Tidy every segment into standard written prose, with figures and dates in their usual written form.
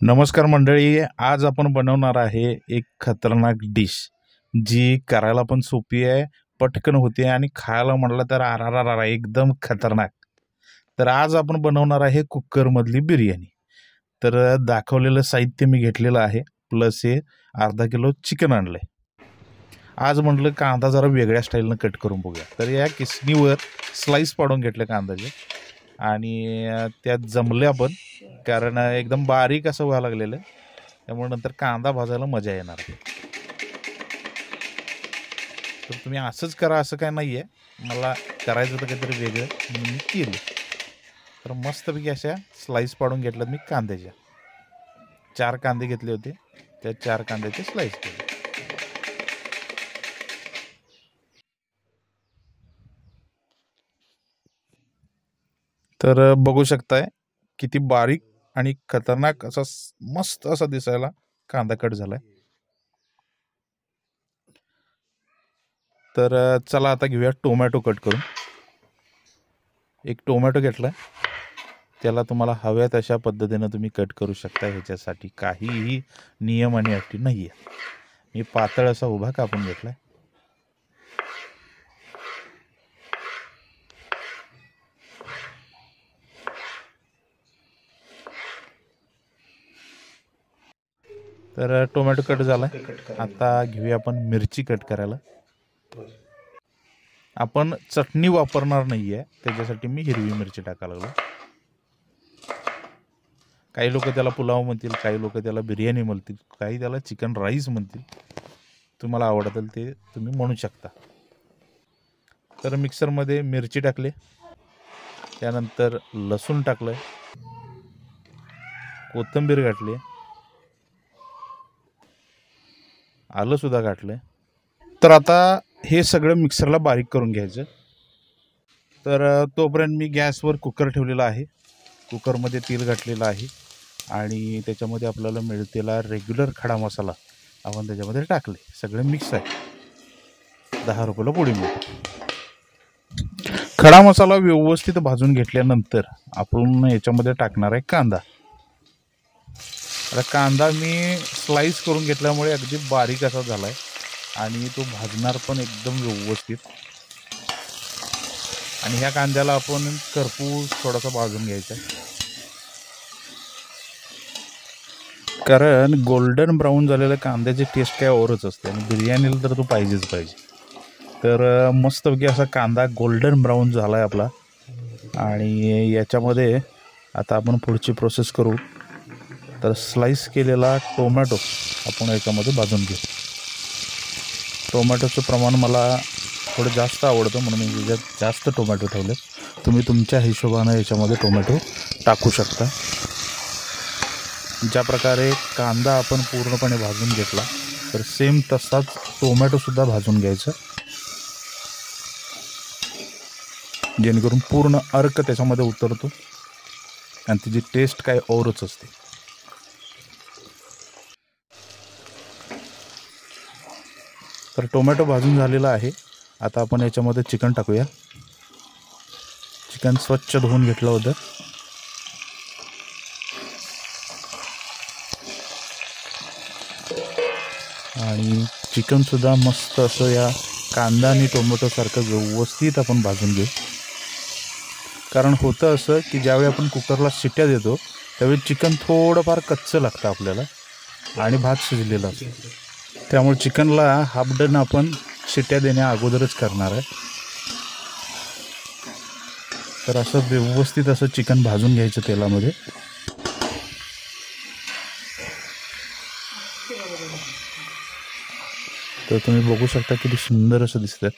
नमस्कार मंडळी, आज आपण बनवणार आहे एक खतरनाक डिश जी करायला पण सोपी आहे, पटकन होते आणि खायला म्हटलं तर आरारारा एकदम खतरनाक. तर आज आपण बनवणार आहे कुकरमधली बिर्याणी. तर दाखवलेलं साहित्य मी घेतलेलं आहे, प्लस हे अर्धा किलो चिकन आणलंय. आज म्हटलं कांदा जरा वेगळ्या स्टाईलनं कट करून बघूया. तर या किसणीवर स्लाइस पाडून घेतले कांद्याचे आणि त्यात जमले आपण, कारण एकदम बारीक असं व्हायला लागलेलं आहे. त्यामुळे नंतर कांदा भाजायला मजा येणार आहे. तर तुम्ही असंच करा असं काय नाही आहे, मला करायचं होतं काहीतरी वेगळं म्हणून मी केलं. तर मस्तपैकी अशा स्लाइस पाडून घेतल्यात मी कांद्याच्या. 4 कांदे घेतले होते, त्या 4 कांद्याचे स्लाइस केले. तर बघू शकताय किती बारीक आणि खतरनाक असा मस्त असा दिसायला कांदा कट झालाय. तर चला आता घेऊया टोमॅटो कट करून. एक टोमॅटो घेतलाय, त्याला तुम्हाला हव्या तशा पद्धतीनं तुम्ही कट करू शकता. ह्याच्यासाठी काहीही नियम आणि अटी नाही आहे. मी पातळ असा उभा कापून घेतलाय. तर टोमॅटो कट झालाय. आता घेऊया आपण मिरची कट करायला. आपण चटणी वापरणार नाहीये, त्याच्यासाठी मी हिरवी मिरची टाकायला लागलो. काही लोक त्याला पुलाव म्हणतील, काही लोक त्याला बिर्याणी म्हणतील, काही त्याला चिकन राईस म्हणतील. तुम्हाला आवडतं ते तुम्ही म्हणू शकता. तर मिक्सरमध्ये मिरची टाकली, त्यानंतर लसूण टाकलं, कोथिंबीर घातली, आलं सुद्धा घातलं. तर आता हे सगळं मिक्सरला बारीक करून घ्यायचं. तर तोपर्यंत मी गॅसवर कुकर ठेवलेला आहे. कुकरमध्ये तेल घातलेलं आहे आणि त्याच्यामध्ये आपल्याला मिळतेला रेग्युलर खडा मसाला आपण त्याच्यामध्ये टाकले. सगळे मिक्स आहे. 10 रुपयाला पुडी मिळते. खडा मसाला व्यवस्थित भाजून घेतल्यानंतर आपण याच्यामध्ये टाकणार आहे कांदा. आता कांदा मी स्लाइस करून घेतल्यामुळे अगदी बारीक असा झाला आहे आणि तो भाजणार पण एकदम व्यवस्थित. आणि ह्या कांद्याला आपण खरपूस थोडासा भाजून घ्यायचा, कारण गोल्डन ब्राऊन झालेल्या कांद्याची टेस्ट काय औरच असते आणि बिर्याणीला तर तो पाहिजेच पाहिजे. तर मस्तपैकी असा कांदा गोल्डन ब्राऊन झाला आहे आपला. आणि याच्यामध्ये आता आपण पुढची प्रोसेस करू. तर स्लाइस केलेला टोमॅटो आपण याच्यामध्ये भाजून घेऊ. टोमॅटोचं प्रमाण मला थोडं जास्त आवडतं म्हणून मी याच्यात जास्त टोमॅटो ठेवले. तुम्ही तुमच्या हिशोबानं याच्यामध्ये टोमॅटो टाकू शकता. ज्या प्रकारे कांदा आपण पूर्णपणे भाजून घेतला, तर सेम तसाच टोमॅटोसुद्धा भाजून घ्यायचा, जेणेकरून पूर्ण अर्क त्याच्यामध्ये उतरतो आणि त्याची टेस्ट काय औरच असते. तर टोमॅटो भाजून झालेला आहे. आता आपण याच्यामध्ये चिकन टाकूया. चिकन स्वच्छ धुवून घेतलं होतं. आणि चिकनसुद्धा मस्त असं या कांदा आणि टोमॅटोसारखं व्यवस्थित आपण भाजून घेऊ. कारण होतं असं की ज्यावेळी आपण कुकरला शिट्ट्या देतो त्यावेळी चिकन थोडंफार कच्चं लागतं आपल्याला आणि भात शिजलेला असतो. त्यामुळे चिकनला हाफ डन आपण शिट्ट्या देण्या अगोदरच करणार आहे. तर असं व्यवस्थित असं चिकन भाजून घ्यायचं तेलामध्ये. तर तुम्ही बघू शकता किती सुंदर असं दिसतं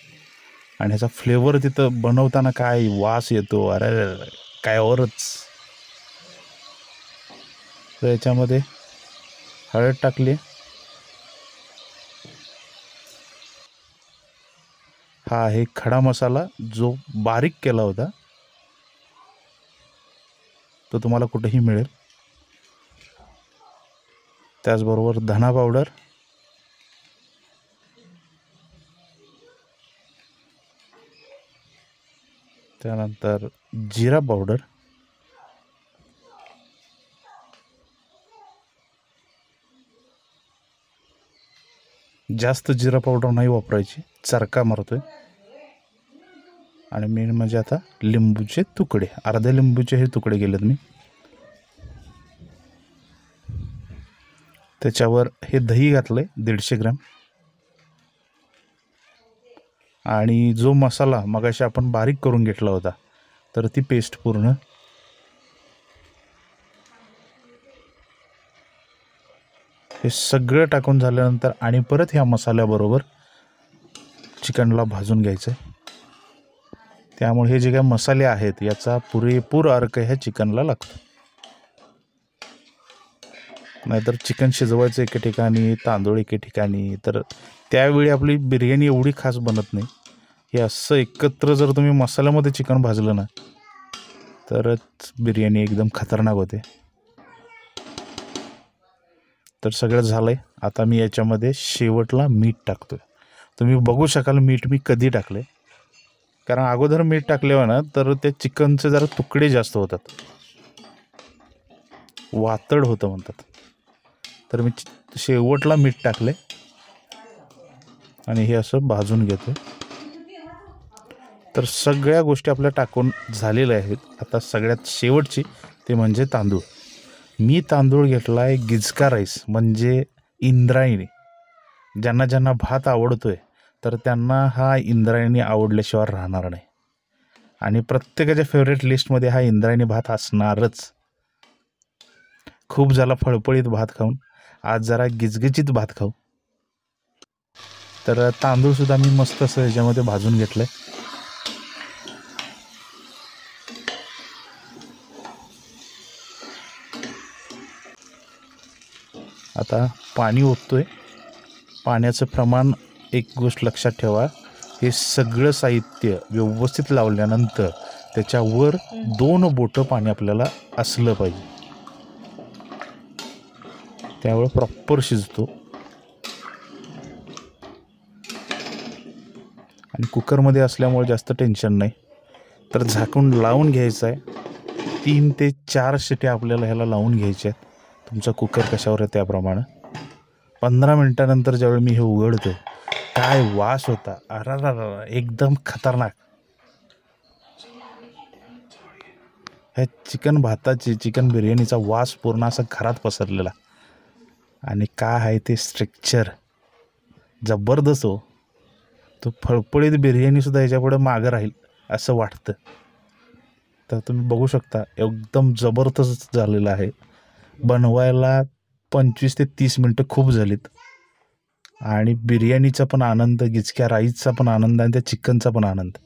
आणि ह्याचा फ्लेवर तिथं बनवताना काय वास येतो, अरे काय औरच. तर याच्यामध्ये हळद टाकली, हा आहे खडा मसाला जो बारीक केला होता, तो तुम्हाला कुठेही मिळेल. त्याचबरोबर धना पावडर, त्यानंतर जिरा पावडर, जास्त जिरा पावडर नाही वापरायची, चरका मारतोय. आणि मेन म्हणजे आता लिंबूचे तुकडे, अर्ध्या लिंबूचे हे तुकडे केलेत मी. त्याच्यावर हे दही घातलंय 150 ग्रॅम. आणि जो मसाला मगाशी आपण बारीक करून घेतला होता, तर ती पेस्ट पूर्ण हे सगळं टाकून झाल्यानंतर आणि परत ह्या मसाल्याबरोबर चिकनला भाजून घ्यायचं. त्यामुळे हे जे काही मसाले आहेत याचा पुरेपूर अर्क ह्या चिकनला लागतो. नाहीतर चिकन शिजवायचं एके ठिकाणी, तांदूळ एके ठिकाणी, तर त्यावेळी आपली बिर्याणी एवढी खास बनत नाही. हे असं एकत्र जर तुम्ही मसाल्यामध्ये चिकन भाजलं ना, तरच बिर्याणी एकदम खतरनाक होते. तर सगळं झालंय. आता मी याच्यामध्ये शेवटला मीठ टाकतोय. तुम्ही बघू शकाल मीठ मी कधी टाकले, कारण अगोदर मीठ टाकल्यावर ना तर ते चिकनचे जरा तुकडे जास्त होतात, वातड होतं म्हणतात. तर मी शेवटला मीठ टाकले आणि हे असं भाजून घेतो. तर सगळ्या गोष्टी आपल्या टाकून झालेल्या आहेत. आता सगळ्यात शेवटची ते म्हणजे तांदूळ. मी तांदूळ घेतला आहे गिचका राईस, म्हणजे इंद्रायणी. ज्यांना ज्यांना भात आवडतोय तर त्यांना हा इंद्रायणी आवडल्याशिवाय राहणार नाही. आणि प्रत्येकाच्या फेवरेट लिस्टमध्ये हा इंद्रायणी भात असणारच. खूप झाला फळफळीत भात खाऊन, आज जरा गिचगिचीत भात खाऊ. तर तांदूळसुद्धा मी मस्त असं ह्याच्यामध्ये भाजून घेतलं आहे. आता पाणी ओततोय. पाण्याचं प्रमाण एक गोष्ट लक्षात ठेवा, हे सगळं साहित्य व्यवस्थित लावल्यानंतर त्याच्यावर 2 बोटं पाणी आपल्याला असलं पाहिजे, त्यामुळे प्रॉपर शिजतो. आणि कुकरमध्ये असल्यामुळे जास्त टेन्शन नाही. तर झाकून लावून घ्यायचं आहे. 3 ते 4 शिट्या आपल्याला ह्याला लावून घ्यायच्या आहेत. तुमचा कुकर कशावर आहे त्याप्रमाणे. 15 मिनटानंतर ज्यावेळी मी हे उघडतो, काय वास होता, अरा एकदम खतरनाक. ह्या चिकन बिर्याणीचा वास पूर्ण असा घरात पसरलेला. आणि काय आहे ते स्ट्रक्चर जबरदस्त हो. तो फळफळीत बिर्याणीसुद्धा ह्याच्यापुढे मागं राहील असं वाटतं. तर तुम्ही बघू शकता एकदम जबरदस्त झालेलं आहे. बनवायला 25 ते 30 मिनटं खूप झालीत. आणि बिर्याणीचा पण आनंद, गिचक्या राईसचा पण आनंद आणि त्या चिकनचा पण आनंद.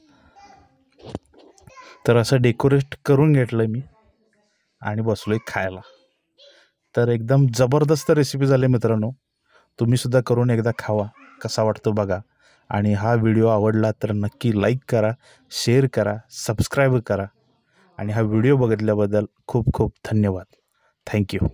तर असं डेकोरेट करून घेतलं मी आणि बसलोय खायला. तर एकदम जबरदस्त रेसिपी झाली मित्रांनो. तुम्हीसुद्धा करून एकदा खावा, कसा वाटतो बघा. आणि हा व्हिडिओ आवडला तर नक्की लाईक करा, शेअर करा, सबस्क्राईब करा. आणि हा व्हिडिओ बघितल्याबद्दल खूप खूप धन्यवाद. थँक्यू.